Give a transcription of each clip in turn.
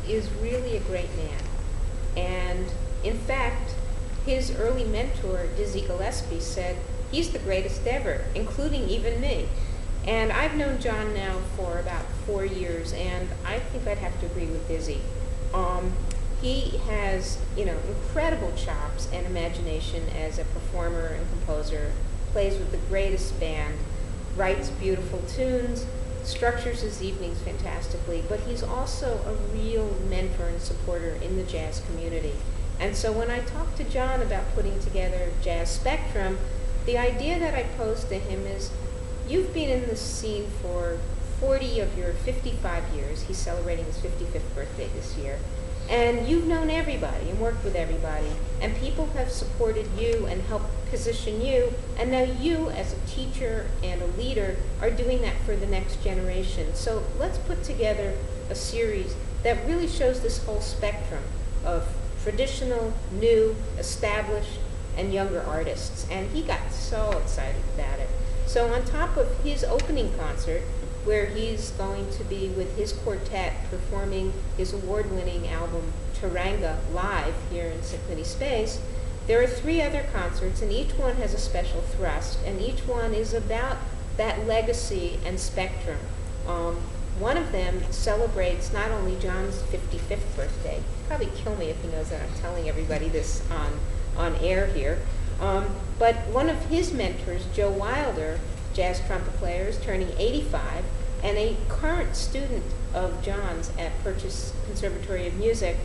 is really a great man. And in fact, his early mentor, Dizzy Gillespie, said he's the greatest ever, including even me. And I've known John now for about 4 years, and I think I'd have to agree with Dizzy. He has, incredible chops and imagination as a performer and composer, plays with the greatest band, writes beautiful tunes, structures his evenings fantastically, but he's also a real mentor and supporter in the jazz community. And so when I talked to John about putting together Jazz Spectrum, the idea that I posed to him is, you've been in this scene for 40 of your 55 years. He's celebrating his 55th birthday this year. And you've known everybody and worked with everybody. And people have supported you and helped position you. And now you, as a teacher and a leader, are doing that for the next generation. So let's put together a series that really shows this whole spectrum of traditional, new, established, and younger artists. And he got so excited about it. So on top of his opening concert, where he's going to be with his quartet performing his award-winning album Taranga live here in Symphony Space, there are 3 other concerts, and each one has a special thrust, and each one is about that legacy and spectrum. One of them celebrates not only John's 55th birthday, he'd probably kill me if he knows that I'm telling everybody this on air here, but one of his mentors, Joe Wilder, jazz trumpet player, is turning 85, and a current student of John's at Purchase Conservatory of Music,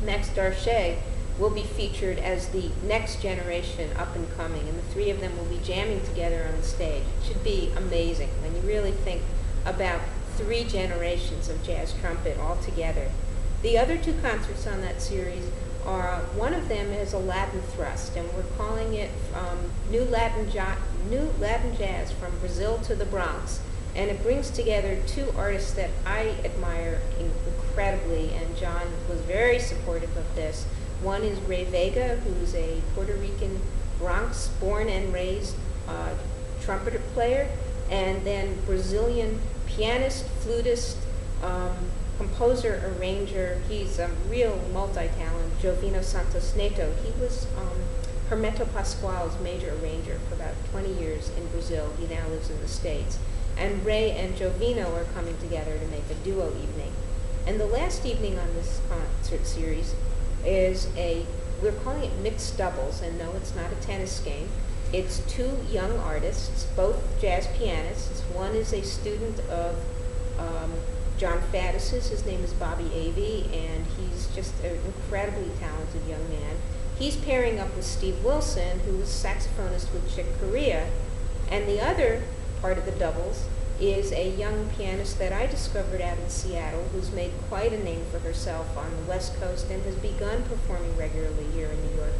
Max Darche, will be featured as the next generation up and coming, and the 3 of them will be jamming together on the stage. It should be amazing when you really think about 3 generations of jazz trumpet all together. The other 2 concerts on that series are, one of them is a Latin thrust, and we're calling it New Latin Jazz from Brazil to the Bronx. And it brings together 2 artists that I admire incredibly, and John was very supportive of this. One is Ray Vega, who's a Puerto Rican Bronx born and raised trumpeter player, and then Brazilian pianist, flutist, composer, arranger. He's a real multi-talent, Jovino Santos Neto. He was Hermeto Pascoal's major arranger for about 20 years in Brazil. He now lives in the States. And Ray and Jovino are coming together to make a duo evening. And the last evening on this concert series is we're calling it mixed doubles, and no, it's not a tennis game. It's 2 young artists, both jazz pianists. One is a student of John Faddis's. His name is Bobby Avey, and he's just an incredibly talented young man. He's pairing up with Steve Wilson, who was saxophonist with Chick Corea. And the other part of the doubles is a young pianist that I discovered out in Seattle, who's made quite a name for herself on the West Coast and has begun performing regularly here in New York,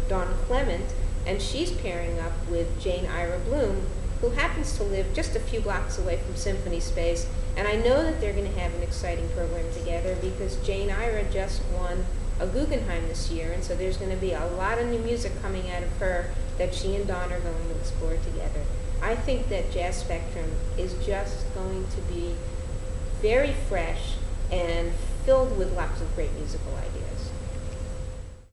Dawn Clement. And she's pairing up with Jane Ira Bloom, who happens to live just a few blocks away from Symphony Space. And I know that they're going to have an exciting program together because Jane Ira just won a Guggenheim this year, and so there's going to be a lot of new music coming out of her that she and Dawn are going to explore together. I think that Jazz Spectrum is just going to be very fresh and filled with lots of great musical ideas.